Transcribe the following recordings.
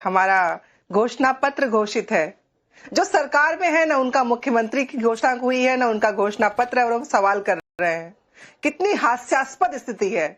हमारा घोषणा पत्र घोषित है। जो सरकार में है ना उनका मुख्यमंत्री की घोषणा हुई है ना उनका घोषणा पत्र है और वो सवाल कर रहे हैं। कितनी हास्यास्पद स्थिति है।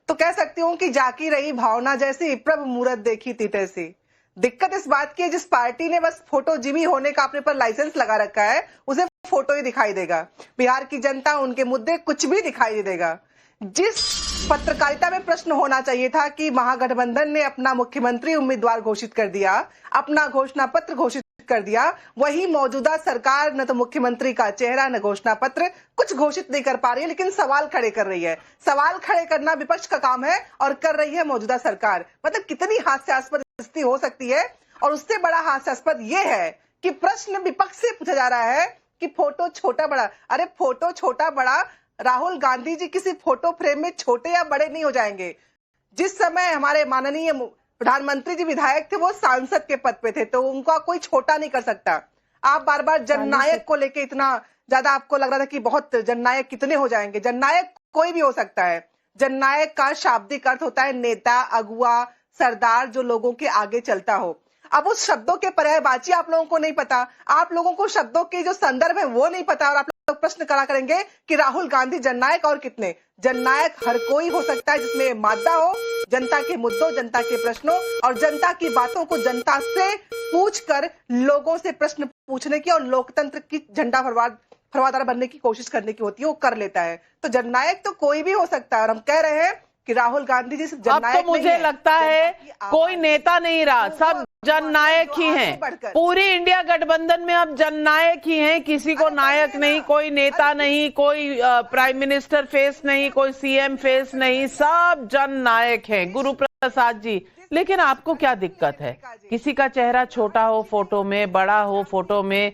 तो कह सकती हूँ कि जाकी रही भावना जैसी प्रभु मूरत देखी थी तैसी। दिक्कत इस बात की है जिस पार्टी ने बस फोटो जिमी होने का अपने पर लाइसेंस लगा रखा है उसे फोटो ही दिखाई देगा। बिहार की जनता उनके मुद्दे कुछ भी दिखाई देगा। जिस पत्रकारिता में प्रश्न होना चाहिए था कि महागठबंधन ने अपना मुख्यमंत्री उम्मीदवार घोषित कर दिया, अपना घोषणा पत्र घोषित कर दिया, वही मौजूदा सरकार न तो मुख्यमंत्री का चेहरा न घोषणा पत्र कुछ घोषित नहीं कर पा रही है, लेकिन सवाल खड़े कर रही है। सवाल खड़े करना विपक्ष का काम है और कर रही है मौजूदा सरकार। मतलब कितनी हास्यास्पद स्थिति हो सकती है। और उससे बड़ा हास्यास्पद यह है कि प्रश्न विपक्ष से पूछा जा रहा है कि फोटो छोटा बड़ा। अरे फोटो छोटा बड़ा, राहुल गांधी जी किसी फोटो फ्रेम में छोटे या बड़े नहीं हो जाएंगे। जिस समय हमारे माननीय प्रधानमंत्री जी विधायक थे वो सांसद के पद पे थे, तो उनका कोई छोटा नहीं कर सकता। आप बार बार जननायक को लेके इतना ज्यादा आपको लग रहा था कि बहुत जननायक कितने हो जाएंगे। जननायक कोई भी हो सकता है। जननायक का शाब्दिक अर्थ होता है नेता, अगुआ, सरदार, जो लोगों के आगे चलता हो। अब उस शब्दों के पर्यायवाची आप लोगों को नहीं पता, आप लोगों को शब्दों के जो संदर्भ है वो नहीं पता, और आप लोग प्रश्न करा करेंगे कि राहुल गांधी जननायक और कितने। जननायक हर कोई हो सकता है जिसमें मादा हो, जनता के मुद्दों, जनता के प्रश्नों और जनता की बातों को जनता से पूछकर लोगों से प्रश्न पूछने की और लोकतंत्र की झंडा फरवादार बनने की कोशिश करने की होती है, वो कर लेता है। तो जननायक तो कोई भी हो सकता है और हम कह रहे हैं कि राहुल गांधी जी सिर्फ जननायक अब तो मुझे लगता है कोई नेता नहीं रहा, सब जननायक ही हैं। पूरी इंडिया गठबंधन में अब जननायक ही हैं, किसी को नायक नहीं, कोई नेता नहीं, कोई प्राइम मिनिस्टर फेस नहीं, कोई सीएम फेस नहीं, सब जननायक हैं। गुरु प्रसाद जी, लेकिन आपको क्या दिक्कत है? किसी का चेहरा छोटा हो फोटो में, बड़ा हो फोटो में,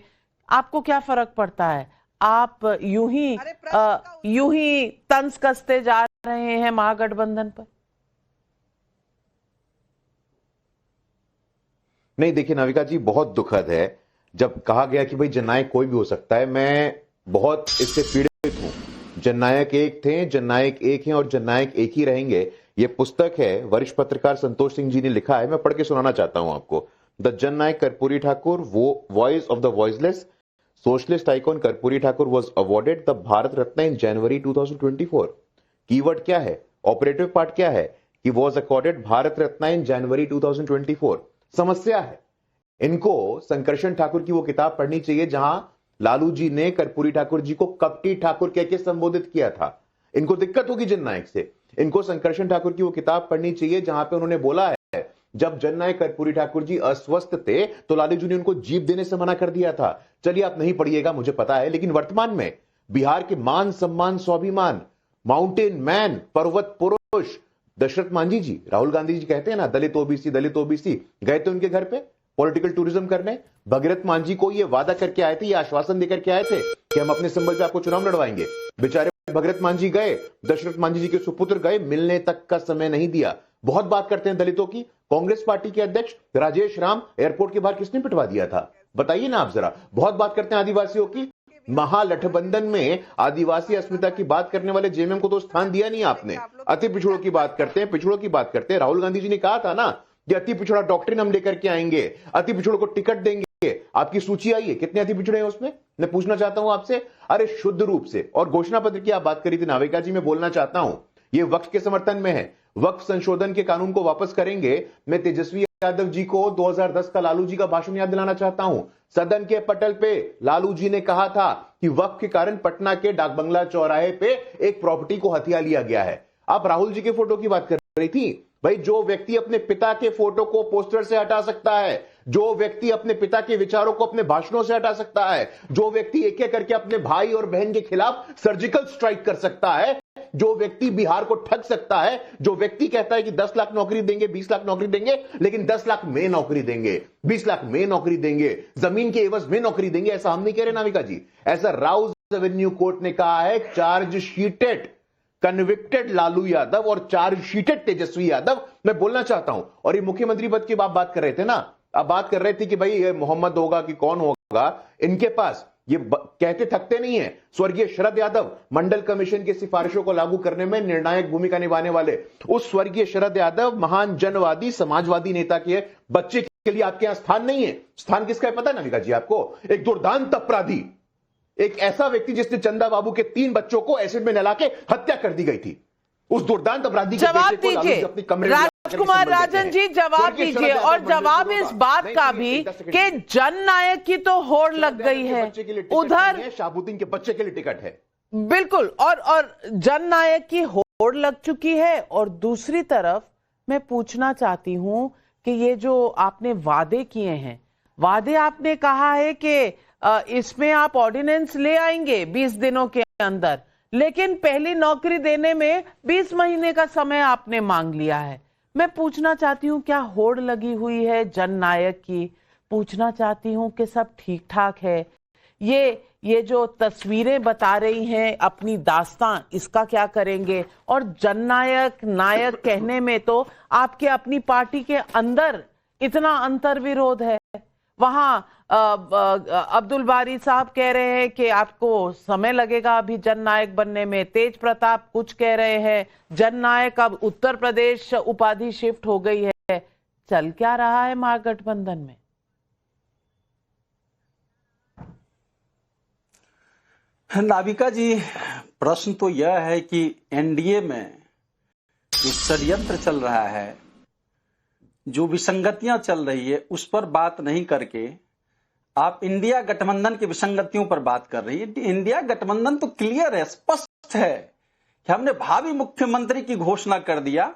आपको क्या फर्क पड़ता है? आप यूं ही तंज कसते जा रहे हैं महागठबंधन पर। नहीं, देखिए नाविका जी, बहुत दुखद है जब कहा गया कि भाई जननायक कोई भी हो सकता है। मैं बहुत इससे पीड़ित हूं। जननायक एक थे, जननायक एक हैं और जननायक एक ही रहेंगे। ये पुस्तक है, वरिष्ठ पत्रकार संतोष सिंह जी ने लिखा है, मैं पढ़ के सुनाना चाहता हूं आपको। द जननायक कर्पूरी ठाकुर, वो voice of the voiceless, socialist icon Karpoori Thakur was awarded the Bharat Ratna in January 2024। Keyword क्या है, ऑपरेटिव पार्ट क्या है कि वॉज अकॉर्डेड भारत रत्न इन जनवरी 2024। समस्या है, इनको संकर्षण ठाकुर की वो किताब पढ़नी चाहिए जहां लालू जी ने कर्पूरी ठाकुर जी को कपटी ठाकुर कह के संबोधित किया था। इनको दिक्कत होगी जननायक से। इनको संकर्षण ठाकुर की वो किताब पढ़नी चाहिए जहां पे उन्होंने बोला है जब जननायक कर्पूरी ठाकुर जी अस्वस्थ थे तो लालू जी ने उनको जीप देने से मना कर दिया था। चलिए आप नहीं पढ़िएगा, मुझे पता है, लेकिन वर्तमान में बिहार के मान सम्मान स्वाभिमान, माउंटेन मैन, पर्वत पुरुष दशरथ मांझी जी, राहुल गांधी जी कहते हैं ना दलित ओबीसी दलित ओबीसी, गए थे उनके घर पे पॉलिटिकल टूरिज्म करने। भगीरथ मांझी को ये वादा करके आए थे, ये आश्वासन देकर के आए थे कि हम अपने संबल पे आपको चुनाव लड़वाएंगे। बेचारे भगीरथ मांझी गए, दशरथ मांझी जी के सुपुत्र गए, मिलने तक का समय नहीं दिया। बहुत बात करते हैं दलितों की। कांग्रेस पार्टी के अध्यक्ष राजेश राम एयरपोर्ट के बाहर किसने पिटवा दिया था, बताइए ना आप जरा। बहुत बात करते हैं आदिवासियों की। महागठबंधन में आदिवासी अस्मिता की बात करने वाले जेएमएम को तो स्थान दिया नहीं आपने। अति पिछड़ों की बात करते हैं, पिछड़ों की बात करते हैं। राहुल गांधी जी ने कहा था ना कि अति पिछड़ा डॉक्ट्रिन हम लेकर के आएंगे, अति पिछड़ों को टिकट देंगे। आपकी सूची आई है, कितने अति पिछड़े हैं उसमें? मैं पूछना चाहता हूं आपसे। अरे शुद्ध रूप से। और घोषणा पत्र की आप बात करी थी नाविका जी, मैं बोलना चाहता हूं ये वक्फ के समर्थन में है। वक्फ संशोधन के कानून को वापस करेंगे। मैं तेजस्वी यादव जी को 2010 का लालू जी का भाषण याद दिलाना चाहता हूं। सदन के पटल पे लालू जी ने कहा था कि वक्फ के कारण पटना के डाक बंगला चौराहे पे एक प्रॉपर्टी को हथिया लिया गया है। आप राहुल जी के फोटो की बात कर रही थी। भाई जो व्यक्ति अपने पिता के फोटो को पोस्टर से हटा सकता है, जो व्यक्ति अपने पिता के विचारों को अपने भाषणों से हटा सकता है, जो व्यक्ति एक एक करके अपने भाई और बहन के खिलाफ सर्जिकल स्ट्राइक कर सकता है, जो व्यक्ति बिहार को ठग सकता है, जो व्यक्ति कहता है कि 10 लाख नौकरी देंगे, 20 लाख नौकरी देंगे, लेकिन 10 लाख में नौकरी देंगे, 20 लाख में नौकरी देंगे, जमीन के एवज में नौकरी देंगे, ऐसा हम नहीं कह रहे नाविका जी। ऐसा राउज एवेन्यू कोर्ट ने कहा है। चार्ज शीटेड कन्विक्टेड लालू यादव और चार्ज शीटेड तेजस्वी यादव। मैं बोलना चाहता हूं, और ये मुख्यमंत्री पद की आप बात कर रहे थे ना, आप बात कर रहे थे कि भाई ये मोहम्मद होगा कि कौन होगा। इनके पास ये कहते थकते नहीं है। स्वर्गीय शरद यादव मंडल कमीशन की सिफारिशों को लागू करने में निर्णायक भूमिका निभाने वाले उस स्वर्गीय शरद यादव महान जनवादी समाजवादी नेता के बच्चे के लिए आपके यहां स्थान नहीं है। स्थान किसका है पता है नाविका जी आपको? एक दुर्दांत अपराधी, एक ऐसा व्यक्ति जिसने चंदा बाबू के 3 बच्चों को एसिड में नहला के हत्या कर दी गई थी। उस दुर्दांत अपराधी के जवाब बेटे को लालू जी अपनी कमरे में राजकुमार राजन जी जवाब दीजिए, और जवाब इस बात का भी कि जननायक की तो होड़ लग गई है उधर, शाहबुद्दीन के बच्चे के लिए टिकट है। बिल्कुल, और जननायक की होड़ लग चुकी है। और दूसरी तरफ मैं पूछना चाहती हूं कि ये जो आपने वादे किए हैं, वादे आपने कहा है कि इसमें आप ऑर्डिनेंस ले आएंगे 20 दिनों के अंदर, लेकिन पहली नौकरी देने में 20 महीने का समय आपने मांग लिया है। मैं पूछना चाहती हूं क्या होड़ लगी हुई है जननायक की? पूछना चाहती हूं कि सब ठीक ठाक है? ये जो तस्वीरें बता रही हैं अपनी दास्तां, इसका क्या करेंगे? और जननायक नायक कहने में तो आपके अपनी पार्टी के अंदर इतना अंतर्विरोध है। वहां अब्दुल बारी साहब कह रहे हैं कि आपको समय लगेगा अभी जननायक बनने में। तेज प्रताप कुछ कह रहे हैं, जननायक अब उत्तर प्रदेश उपाधि शिफ्ट हो गई है। चल क्या रहा है महागठबंधन में? नाविका जी, प्रश्न तो यह है कि एनडीए में जो षड्यंत्र चल रहा है, जो विसंगतियां चल रही है, उस पर बात नहीं करके आप इंडिया गठबंधन की विसंगतियों पर बात कर रही है। इंडिया गठबंधन तो क्लियर है, स्पष्ट है कि हमने भावी मुख्यमंत्री की घोषणा कर दिया।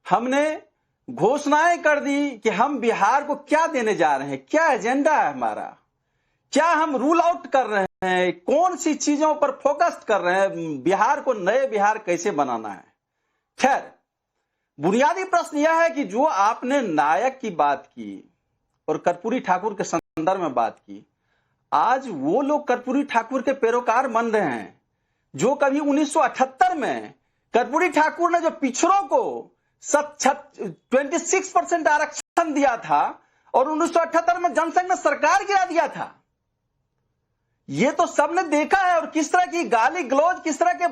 हमने घोषणाएं कर दी कि हम बिहार को क्या देने जा रहे हैं, क्या एजेंडा है हमारा, क्या हम रूल आउट कर रहे हैं, कौन सी चीजों पर फोकस कर रहे हैं, बिहार को नए बिहार कैसे बनाना है। खैर, बुनियादी प्रश्न यह है कि जो आपने नायक की बात की और कर्पूरी ठाकुर के संदर्भ में बात की, आज वो लोग कर्पूरी ठाकुर के पैरोकार बन रहे हैं जो कभी 1978 में कर्पूरी ठाकुर ने जो पिछड़ों को 26% आरक्षण दिया था और 1978 में जनसंघ ने सरकार गिरा दिया था। ये तो सबने देखा है, और किस तरह की गाली गलौज, किस तरह के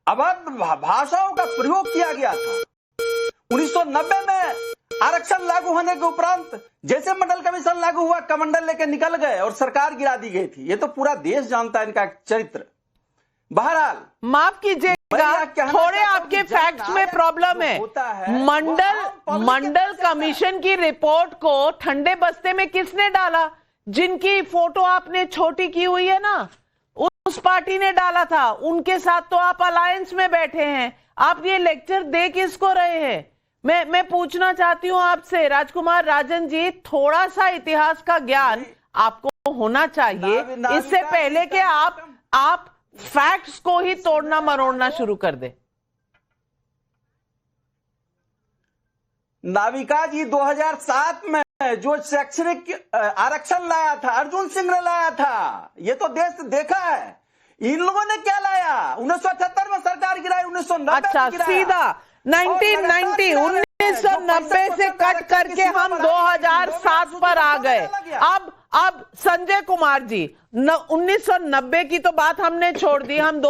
अभद्र भाषाओं का प्रयोग किया गया था। 1990 में आरक्षण लागू होने के उपरांत जैसे मंडल कमीशन लागू हुआ, कमंडल लेकर निकल गए और सरकार गिरा दी गई थी। ये तो पूरा देश जानता है इनका चरित्र। बहरहाल, माफ कीजिएगा, थोड़े आपके फैक्ट्स में प्रॉब्लम है। मंडल कमीशन की रिपोर्ट को ठंडे बस्ते में किसने डाला? जिनकी फोटो आपने छोटी की हुई है ना, उस पार्टी ने डाला था। उनके साथ तो आप अलायंस में बैठे हैं। आप ये लेक्चर दे किसको रहे हैं? मैं पूछना चाहती हूं आपसे राजकुमार राजन जी, थोड़ा सा इतिहास का ज्ञान आपको होना चाहिए इससे पहले कि आप फैक्ट्स को ही तोड़ना मरोड़ना शुरू कर दे। नाविका जी, 2007 में जो शैक्षणिक आरक्षण लाया था अर्जुन सिंह ने लाया था। ये तो देश देखा है। इन लोगों ने क्या लाया? 1978 में सरकार गिराई, 1990 अच्छा, सीधा 1990 से कट करके हम 2007 पर आ गए। अब संजय कुमार जी, 1990 की तो बात हमने छोड़ दी, हम